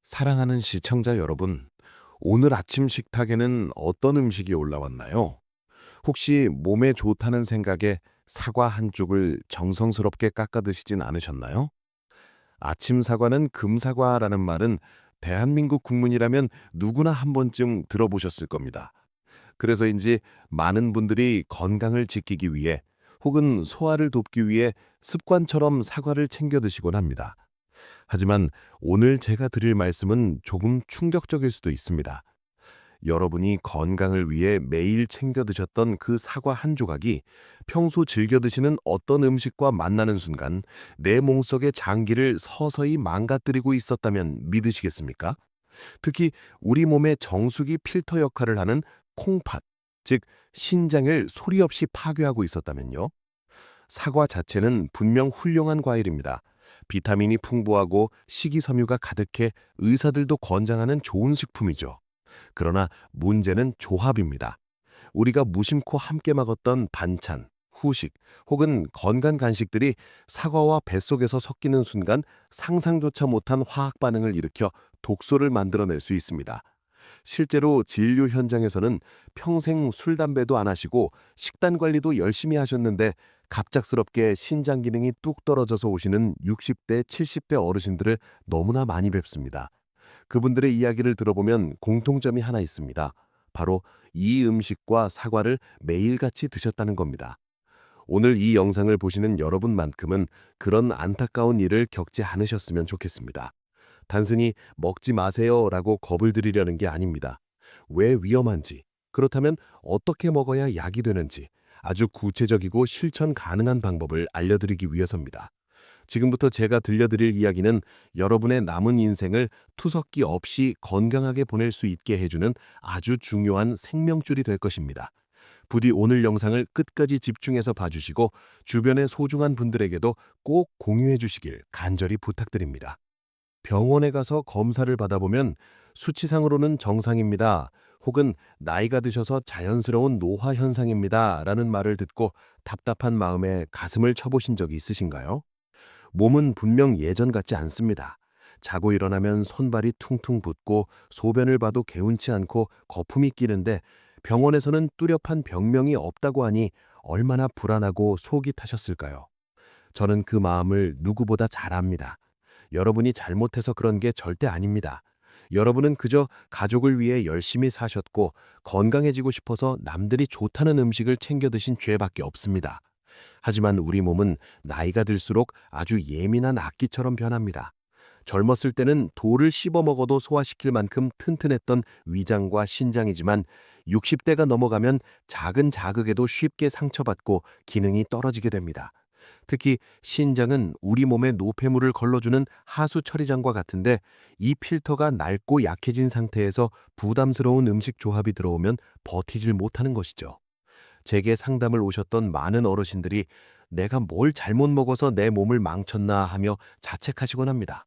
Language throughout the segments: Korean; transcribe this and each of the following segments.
사랑하는 시청자 여러분, 오늘 아침 식탁에는 어떤 음식이 올라왔나요? 혹시 몸에 좋다는 생각에 사과 한 쪽을 정성스럽게 깎아 드시진 않으셨나요? 아침 사과는 금사과라는 말은 대한민국 국민이라면 누구나 한 번쯤 들어보셨을 겁니다. 그래서인지 많은 분들이 건강을 지키기 위해 혹은 소화를 돕기 위해 습관처럼 사과를 챙겨 드시곤 합니다. 하지만 오늘 제가 드릴 말씀은 조금 충격적일 수도 있습니다. 여러분이 건강을 위해 매일 챙겨 드셨던 그 사과 한 조각이 평소 즐겨 드시는 어떤 음식과 만나는 순간 내 몸속의 장기를 서서히 망가뜨리고 있었다면 믿으시겠습니까? 특히 우리 몸의 정수기 필터 역할을 하는 콩팥, 즉 신장을 소리 없이 파괴하고 있었다면요. 사과 자체는 분명 훌륭한 과일입니다. 비타민이 풍부하고 식이섬유가 가득해 의사들도 권장하는 좋은 식품이죠. 그러나 문제는 조합입니다. 우리가 무심코 함께 먹었던 반찬, 후식 혹은 건강 간식들이 사과와 뱃속에서 섞이는 순간 상상조차 못한 화학 반응을 일으켜 독소를 만들어낼 수 있습니다. 실제로 진료 현장에서는 평생 술, 담배도 안 하시고 식단 관리도 열심히 하셨는데 갑작스럽게 신장 기능이 뚝 떨어져서 오시는 60대, 70대 어르신들을 너무나 많이 뵙습니다. 그분들의 이야기를 들어보면 공통점이 하나 있습니다. 바로 이 음식과 사과를 매일같이 드셨다는 겁니다. 오늘 이 영상을 보시는 여러분만큼은 그런 안타까운 일을 겪지 않으셨으면 좋겠습니다. 단순히 먹지 마세요라고 겁을 드리려는 게 아닙니다. 왜 위험한지, 그렇다면 어떻게 먹어야 약이 되는지 아주 구체적이고 실천 가능한 방법을 알려드리기 위해서입니다. 지금부터 제가 들려드릴 이야기는 여러분의 남은 인생을 투석기 없이 건강하게 보낼 수 있게 해주는 아주 중요한 생명줄이 될 것입니다. 부디 오늘 영상을 끝까지 집중해서 봐주시고 주변의 소중한 분들에게도 꼭 공유해 주시길 간절히 부탁드립니다. 병원에 가서 검사를 받아보면 수치상으로는 정상입니다. 혹은 나이가 드셔서 자연스러운 노화 현상입니다. 라는 말을 듣고 답답한 마음에 가슴을 쳐보신 적이 있으신가요? 몸은 분명 예전 같지 않습니다. 자고 일어나면 손발이 퉁퉁 붓고 소변을 봐도 개운치 않고 거품이 끼는데 병원에서는 뚜렷한 병명이 없다고 하니 얼마나 불안하고 속이 타셨을까요? 저는 그 마음을 누구보다 잘 압니다. 여러분이 잘못해서 그런 게 절대 아닙니다. 여러분은 그저 가족을 위해 열심히 사셨고 건강해지고 싶어서 남들이 좋다는 음식을 챙겨 드신 죄밖에 없습니다. 하지만 우리 몸은 나이가 들수록 아주 예민한 악기처럼 변합니다. 젊었을 때는 돌을 씹어 먹어도 소화시킬 만큼 튼튼했던 위장과 신장이지만 60대가 넘어가면 작은 자극에도 쉽게 상처받고 기능이 떨어지게 됩니다. 특히 신장은 우리 몸에 노폐물을 걸러주는 하수 처리장과 같은데 이 필터가 낡고 약해진 상태에서 부담스러운 음식 조합이 들어오면 버티질 못하는 것이죠. 제게 상담을 오셨던 많은 어르신들이 내가 뭘 잘못 먹어서 내 몸을 망쳤나 하며 자책하시곤 합니다.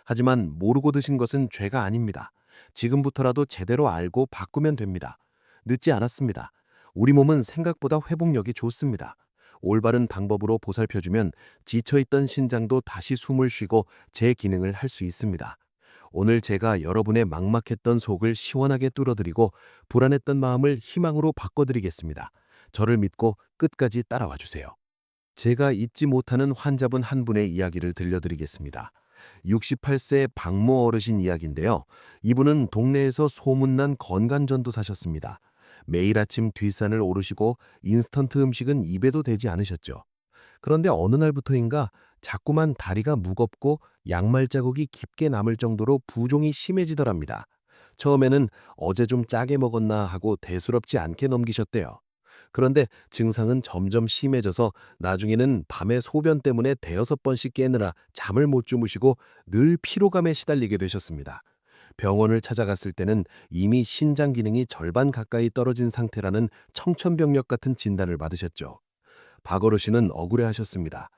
하지만 모르고 드신 것은 죄가 아닙니다. 지금부터라도 제대로 알고 바꾸면 됩니다. 늦지 않았습니다. 우리 몸은 생각보다 회복력이 좋습니다. 올바른 방법으로 보살펴주면 지쳐있던 신장도 다시 숨을 쉬고 제 기능을 할 수 있습니다. 오늘 제가 여러분의 막막했던 속을 시원하게 뚫어드리고 불안했던 마음을 희망으로 바꿔드리겠습니다. 저를 믿고 끝까지 따라와 주세요. 제가 잊지 못하는 환자분 한 분의 이야기를 들려드리겠습니다. 68세 박모 어르신 이야기인데요. 이분은 동네에서 소문난 건강전도 사셨습니다. 매일 아침 뒷산을 오르시고 인스턴트 음식은 입에도 대지 않으셨죠. 그런데 어느 날부터인가 자꾸만 다리가 무겁고 양말 자국이 깊게 남을 정도로 부종이 심해지더랍니다. 처음에는 어제 좀 짜게 먹었나 하고 대수롭지 않게 넘기셨대요. 그런데 증상은 점점 심해져서 나중에는 밤에 소변 때문에 대여섯 번씩 깨느라 잠을 못 주무시고 늘 피로감에 시달리게 되셨습니다. 병원을 찾아갔을 때는 이미 신장 기능이 절반 가까이 떨어진 상태라는 청천벽력 같은 진단을 받으셨죠. 박어르 씨는 억울해하셨습니다.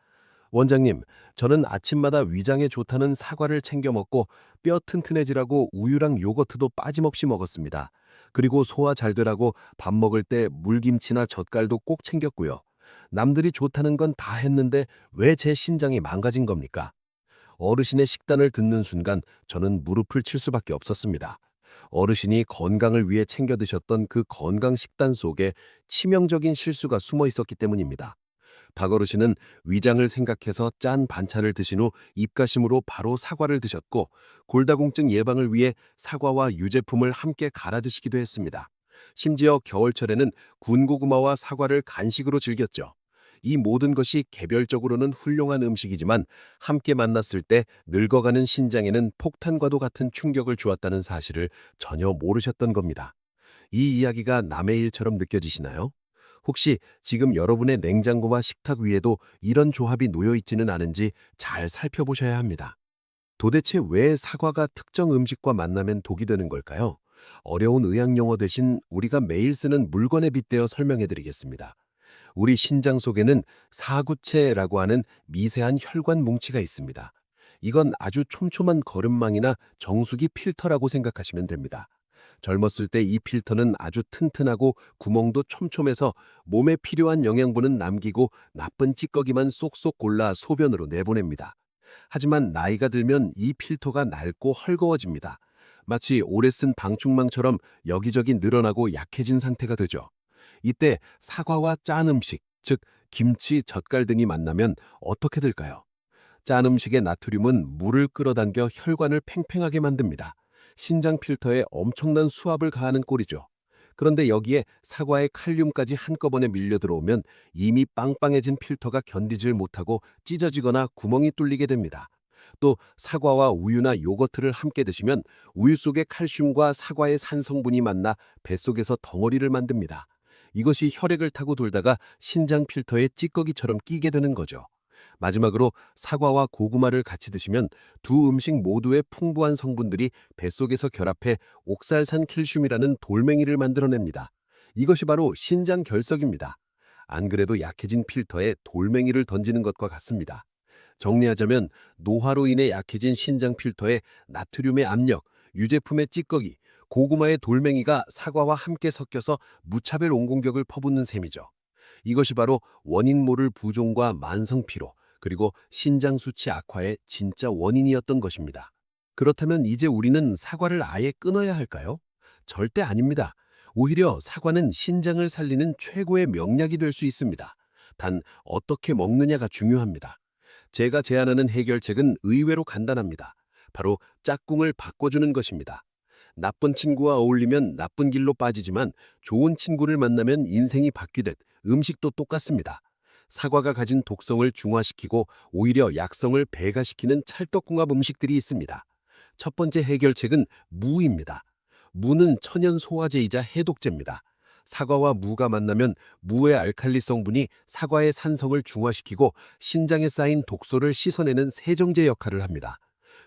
원장님, 저는 아침마다 위장에 좋다는 사과를 챙겨 먹고 뼈 튼튼해지라고 우유랑 요거트도 빠짐없이 먹었습니다. 그리고 소화 잘 되라고 밥 먹을 때 물김치나 젓갈도 꼭 챙겼고요. 남들이 좋다는 건 다 했는데 왜 제 신장이 망가진 겁니까? 어르신의 식단을 듣는 순간 저는 무릎을 칠 수밖에 없었습니다. 어르신이 건강을 위해 챙겨 드셨던 그 건강 식단 속에 치명적인 실수가 숨어 있었기 때문입니다. 박 어르신은 위장을 생각해서 짠 반찬을 드신 후 입가심으로 바로 사과를 드셨고, 골다공증 예방을 위해 사과와 유제품을 함께 갈아 드시기도 했습니다. 심지어 겨울철에는 군고구마와 사과를 간식으로 즐겼죠. 이 모든 것이 개별적으로는 훌륭한 음식이지만 함께 만났을 때 늙어가는 신장에는 폭탄과도 같은 충격을 주었다는 사실을 전혀 모르셨던 겁니다. 이 이야기가 남의 일처럼 느껴지시나요? 혹시 지금 여러분의 냉장고와 식탁 위에도 이런 조합이 놓여 있지는 않은지 잘 살펴보셔야 합니다. 도대체 왜 사과가 특정 음식과 만나면 독이 되는 걸까요? 어려운 의학 용어 대신 우리가 매일 쓰는 물건에 빗대어 설명해 드리겠습니다. 우리 신장 속에는 사구체라고 하는 미세한 혈관 뭉치가 있습니다. 이건 아주 촘촘한 거름망이나 정수기 필터라고 생각하시면 됩니다. 젊었을 때 이 필터는 아주 튼튼하고 구멍도 촘촘해서 몸에 필요한 영양분은 남기고 나쁜 찌꺼기만 쏙쏙 골라 소변으로 내보냅니다. 하지만 나이가 들면 이 필터가 낡고 헐거워집니다. 마치 오래 쓴 방충망처럼 여기저기 늘어나고 약해진 상태가 되죠. 이때 사과와 짠 음식, 즉 김치, 젓갈 등이 만나면 어떻게 될까요? 짠 음식의 나트륨은 물을 끌어당겨 혈관을 팽팽하게 만듭니다. 신장 필터에 엄청난 수압을 가하는 꼴이죠. 그런데 여기에 사과의 칼륨까지 한꺼번에 밀려 들어오면 이미 빵빵해진 필터가 견디질 못하고 찢어지거나 구멍이 뚫리게 됩니다. 또 사과와 우유나 요거트를 함께 드시면 우유 속의 칼슘과 사과의 산 성분이 만나 뱃속에서 덩어리를 만듭니다. 이것이 혈액을 타고 돌다가 신장 필터에 찌꺼기처럼 끼게 되는 거죠. 마지막으로 사과와 고구마를 같이 드시면 두 음식 모두의 풍부한 성분들이 뱃속에서 결합해 옥살산 캘슘이라는 돌멩이를 만들어냅니다. 이것이 바로 신장 결석입니다. 안 그래도 약해진 필터에 돌멩이를 던지는 것과 같습니다. 정리하자면 노화로 인해 약해진 신장 필터에 나트륨의 압력, 유제품의 찌꺼기, 고구마의 돌멩이가 사과와 함께 섞여서 무차별 온공격을 퍼붓는 셈이죠. 이것이 바로 원인 모를 부종과 만성 피로, 그리고 신장 수치 악화의 진짜 원인이었던 것입니다. 그렇다면 이제 우리는 사과를 아예 끊어야 할까요? 절대 아닙니다. 오히려 사과는 신장을 살리는 최고의 명약이 될 수 있습니다. 단 어떻게 먹느냐가 중요합니다. 제가 제안하는 해결책은 의외로 간단합니다. 바로 짝꿍을 바꿔주는 것입니다. 나쁜 친구와 어울리면 나쁜 길로 빠지지만 좋은 친구를 만나면 인생이 바뀌듯 음식도 똑같습니다. 사과가 가진 독성을 중화시키고 오히려 약성을 배가시키는 찰떡궁합 음식들이 있습니다. 첫 번째 해결책은 무입니다. 무는 천연 소화제이자 해독제입니다. 사과와 무가 만나면 무의 알칼리 성분이 사과의 산성을 중화시키고 신장에 쌓인 독소를 씻어내는 세정제 역할을 합니다.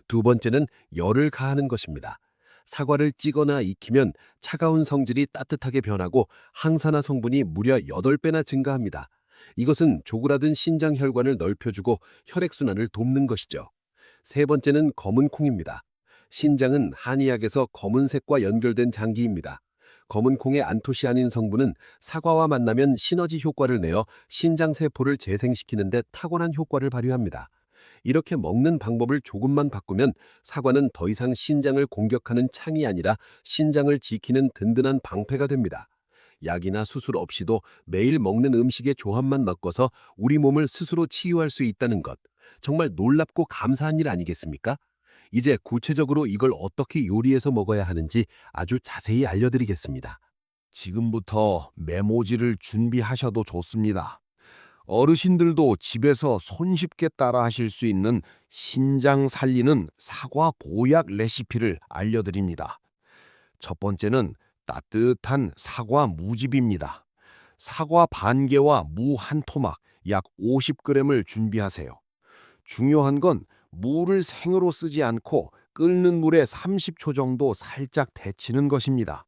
두 번째는 열을 가하는 것입니다. 사과를 찌거나 익히면 차가운 성질이 따뜻하게 변하고 항산화 성분이 무려 8배나 증가합니다. 이것은 조그라든 신장 혈관을 넓혀주고 혈액순환을 돕는 것이죠. 세 번째는 검은 콩입니다. 신장은 한의학에서 검은색과 연결된 장기입니다. 검은 콩의 안토시아닌 성분은 사과와 만나면 시너지 효과를 내어 신장 세포를 재생시키는 데 탁월한 효과를 발휘합니다. 이렇게 먹는 방법을 조금만 바꾸면 사과는 더 이상 신장을 공격하는 창이 아니라 신장을 지키는 든든한 방패가 됩니다. 약이나 수술 없이도 매일 먹는 음식의 조합만 바꿔서 우리 몸을 스스로 치유할 수 있다는 것. 정말 놀랍고 감사한 일 아니겠습니까? 이제 구체적으로 이걸 어떻게 요리해서 먹어야 하는지 아주 자세히 알려드리겠습니다. 지금부터 메모지를 준비하셔도 좋습니다. 어르신들도 집에서 손쉽게 따라 하실 수 있는 신장 살리는 사과 보약 레시피를 알려드립니다. 첫 번째는 따뜻한 사과 무즙입니다. 사과 반 개와 무 한 토막 약 50g을 준비하세요. 중요한 건 물을 생으로 쓰지 않고 끓는 물에 30초 정도 살짝 데치는 것입니다.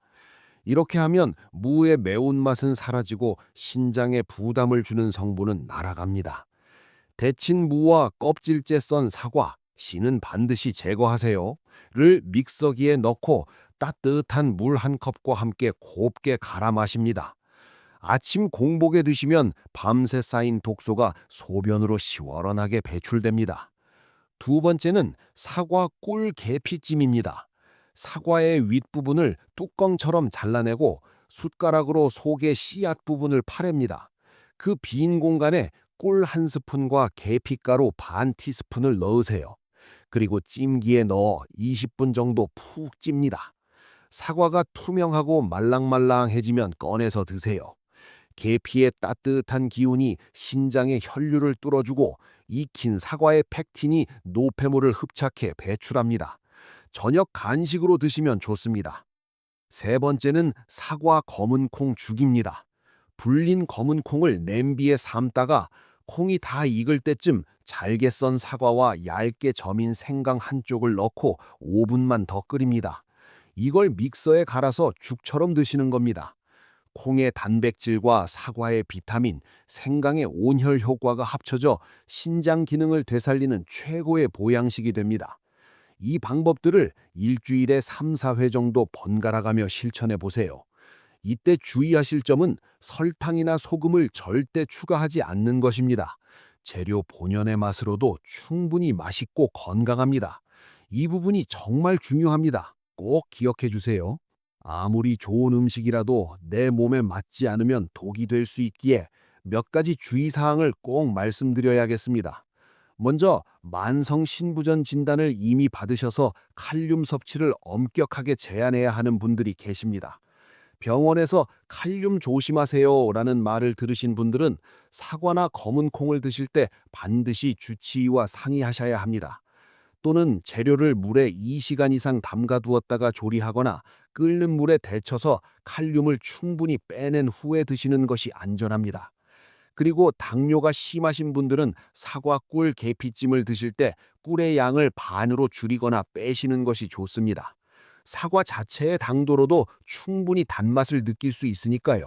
이렇게 하면 무의 매운맛은 사라지고 신장에 부담을 주는 성분은 날아갑니다. 데친 무와 껍질째 썬 사과, 씨는 반드시 제거하세요. 를 믹서기에 넣고 따뜻한 물 한 컵과 함께 곱게 갈아 마십니다. 아침 공복에 드시면 밤새 쌓인 독소가 소변으로 시원하게 배출됩니다. 두 번째는 사과 꿀 계피찜입니다. 사과의 윗부분을 뚜껑처럼 잘라내고 숟가락으로 속의 씨앗 부분을 파냅니다. 그 빈 공간에 꿀 한 스푼과 계피가루 반 티스푼을 넣으세요. 그리고 찜기에 넣어 20분 정도 푹 찝니다. 사과가 투명하고 말랑말랑해지면 꺼내서 드세요. 계피의 따뜻한 기운이 신장의 혈류를 뚫어주고 익힌 사과의 팩틴이 노폐물을 흡착해 배출합니다. 저녁 간식으로 드시면 좋습니다. 세 번째는 사과 검은 콩 죽입니다. 불린 검은 콩을 냄비에 삶다가 콩이 다 익을 때쯤 잘게 썬 사과와 얇게 저민 생강 한쪽을 넣고 5분만 더 끓입니다. 이걸 믹서에 갈아서 죽처럼 드시는 겁니다. 콩의 단백질과 사과의 비타민, 생강의 온혈 효과가 합쳐져 신장 기능을 되살리는 최고의 보양식이 됩니다. 이 방법들을 일주일에 3, 4회 정도 번갈아가며 실천해 보세요. 이때 주의하실 점은 설탕이나 소금을 절대 추가하지 않는 것입니다. 재료 본연의 맛으로도 충분히 맛있고 건강합니다. 이 부분이 정말 중요합니다. 꼭 기억해 주세요. 아무리 좋은 음식이라도 내 몸에 맞지 않으면 독이 될 수 있기에 몇 가지 주의사항을 꼭 말씀드려야겠습니다. 먼저 만성 신부전 진단을 이미 받으셔서 칼륨 섭취를 엄격하게 제한해야 하는 분들이 계십니다. 병원에서 칼륨 조심하세요라는 말을 들으신 분들은 사과나 검은 콩을 드실 때 반드시 주치의와 상의하셔야 합니다. 또는 재료를 물에 2시간 이상 담가 두었다가 조리하거나 끓는 물에 데쳐서 칼륨을 충분히 빼낸 후에 드시는 것이 안전합니다. 그리고 당뇨가 심하신 분들은 사과 꿀 계피찜을 드실 때 꿀의 양을 반으로 줄이거나 빼시는 것이 좋습니다. 사과 자체의 당도로도 충분히 단맛을 느낄 수 있으니까요.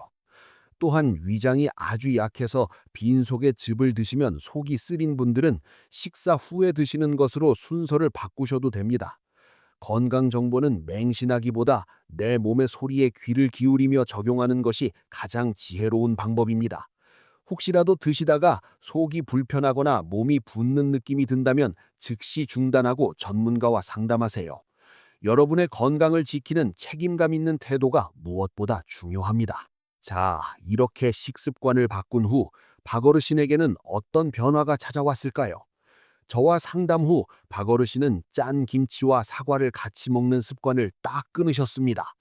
또한 위장이 아주 약해서 빈속에 즙을 드시면 속이 쓰린 분들은 식사 후에 드시는 것으로 순서를 바꾸셔도 됩니다. 건강 정보는 맹신하기보다 내 몸의 소리에 귀를 기울이며 적용하는 것이 가장 지혜로운 방법입니다. 혹시라도 드시다가 속이 불편하거나 몸이 붓는 느낌이 든다면 즉시 중단하고 전문가와 상담하세요. 여러분의 건강을 지키는 책임감 있는 태도가 무엇보다 중요합니다. 자, 이렇게 식습관을 바꾼 후 박어르신에게는 어떤 변화가 찾아왔을까요? 저와 상담 후 박어르신은 짠 김치와 사과를 같이 먹는 습관을 딱 끊으셨습니다.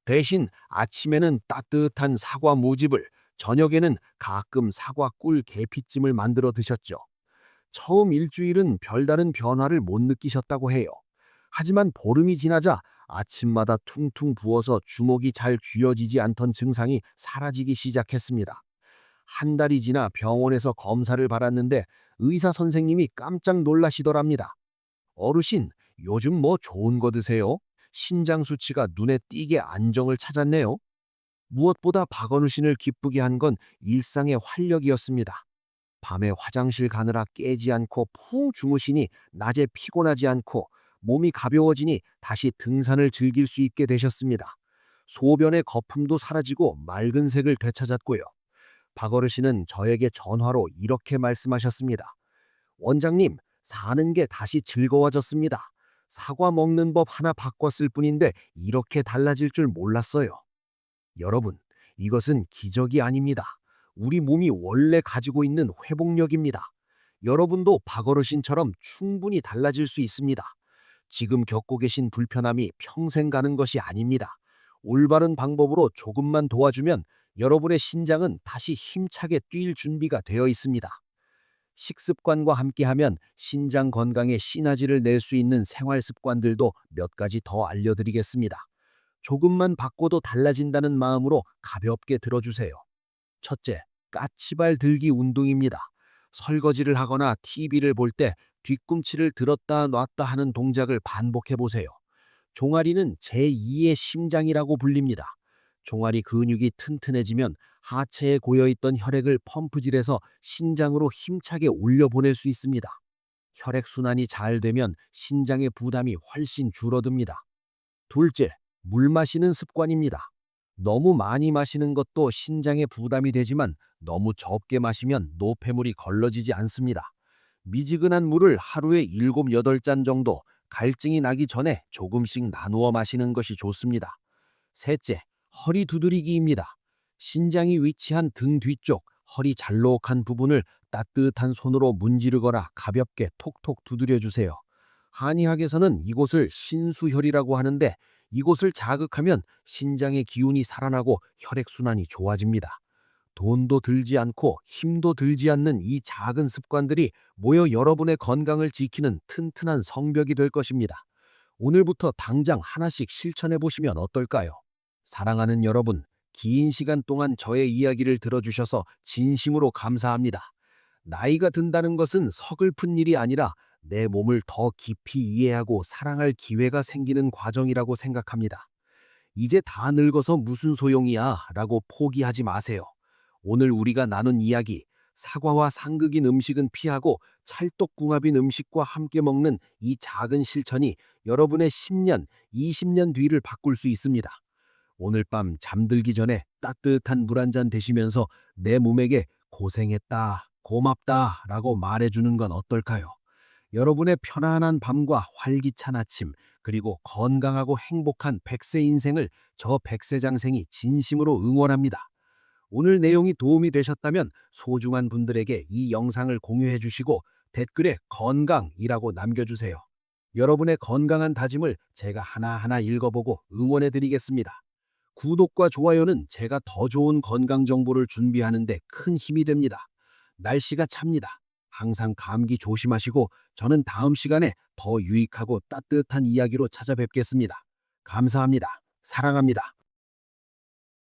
대신 아침에는 따뜻한 사과 무집을, 저녁에는 가끔 사과 꿀 계피찜을 만들어 드셨죠. 처음 일주일은 별다른 변화를 못 느끼셨다고 해요. 하지만 보름이 지나자 아침마다 퉁퉁 부어서 주먹이 잘 쥐어지지 않던 증상이 사라지기 시작했습니다. 한 달이 지나 병원에서 검사를 받았는데 의사 선생님이 깜짝 놀라시더랍니다. 어르신, 요즘 뭐 좋은 거 드세요? 신장 수치가 눈에 띄게 안정을 찾았네요. 무엇보다 박어르신을 기쁘게 한 건 일상의 활력이었습니다. 밤에 화장실 가느라 깨지 않고 푹 주무시니 낮에 피곤하지 않고 몸이 가벼워지니 다시 등산을 즐길 수 있게 되셨습니다. 소변의 거품도 사라지고 맑은 색을 되찾았고요. 박어르신은 저에게 전화로 이렇게 말씀하셨습니다. 원장님, 사는 게 다시 즐거워졌습니다. 사과 먹는 법 하나 바꿨을 뿐인데 이렇게 달라질 줄 몰랐어요. 여러분, 이것은 기적이 아닙니다. 우리 몸이 원래 가지고 있는 회복력입니다. 여러분도 박어르신처럼 충분히 달라질 수 있습니다. 지금 겪고 계신 불편함이 평생 가는 것이 아닙니다. 올바른 방법으로 조금만 도와주면 여러분의 신장은 다시 힘차게 뛸 준비가 되어 있습니다. 식습관과 함께하면 신장 건강에 시너지를 낼 수 있는 생활 습관들도 몇 가지 더 알려드리겠습니다. 조금만 바꿔도 달라진다는 마음으로 가볍게 들어주세요. 첫째, 까치발 들기 운동입니다. 설거지를 하거나 TV를 볼 때 뒤꿈치를 들었다 놨다 하는 동작을 반복해 보세요. 종아리는 제2의 심장이라고 불립니다. 종아리 근육이 튼튼해지면 하체에 고여있던 혈액을 펌프질해서 신장으로 힘차게 올려보낼 수 있습니다. 혈액순환이 잘 되면 신장의 부담이 훨씬 줄어듭니다. 둘째, 물 마시는 습관입니다. 너무 많이 마시는 것도 신장에 부담이 되지만 너무 적게 마시면 노폐물이 걸러지지 않습니다. 미지근한 물을 하루에 7, 8잔 정도 갈증이 나기 전에 조금씩 나누어 마시는 것이 좋습니다. 셋째, 허리 두드리기입니다. 신장이 위치한 등 뒤쪽 허리 잘록한 부분을 따뜻한 손으로 문지르거나 가볍게 톡톡 두드려 주세요. 한의학에서는 이곳을 신수혈이라고 하는데 이곳을 자극하면 신장의 기운이 살아나고 혈액순환이 좋아집니다. 돈도 들지 않고 힘도 들지 않는 이 작은 습관들이 모여 여러분의 건강을 지키는 튼튼한 성벽이 될 것입니다. 오늘부터 당장 하나씩 실천해 보시면 어떨까요? 사랑하는 여러분, 긴 시간 동안 저의 이야기를 들어주셔서 진심으로 감사합니다. 나이가 든다는 것은 서글픈 일이 아니라 내 몸을 더 깊이 이해하고 사랑할 기회가 생기는 과정이라고 생각합니다. 이제 다 늙어서 무슨 소용이야 라고 포기하지 마세요. 오늘 우리가 나눈 이야기, 사과와 상극인 음식은 피하고 찰떡궁합인 음식과 함께 먹는 이 작은 실천이 여러분의 10년, 20년 뒤를 바꿀 수 있습니다. 오늘 밤 잠들기 전에 따뜻한 물 한 잔 드시면서 내 몸에게 고생했다, 고맙다 라고 말해주는 건 어떨까요? 여러분의 편안한 밤과 활기찬 아침, 그리고 건강하고 행복한 100세 인생을 저 백세장생이 진심으로 응원합니다. 오늘 내용이 도움이 되셨다면 소중한 분들에게 이 영상을 공유해 주시고 댓글에 건강이라고 남겨주세요. 여러분의 건강한 다짐을 제가 하나하나 읽어보고 응원해 드리겠습니다. 구독과 좋아요는 제가 더 좋은 건강 정보를 준비하는 데 큰 힘이 됩니다. 날씨가 찹니다. 항상 감기 조심하시고 저는 다음 시간에 더 유익하고 따뜻한 이야기로 찾아뵙겠습니다. 감사합니다. 사랑합니다.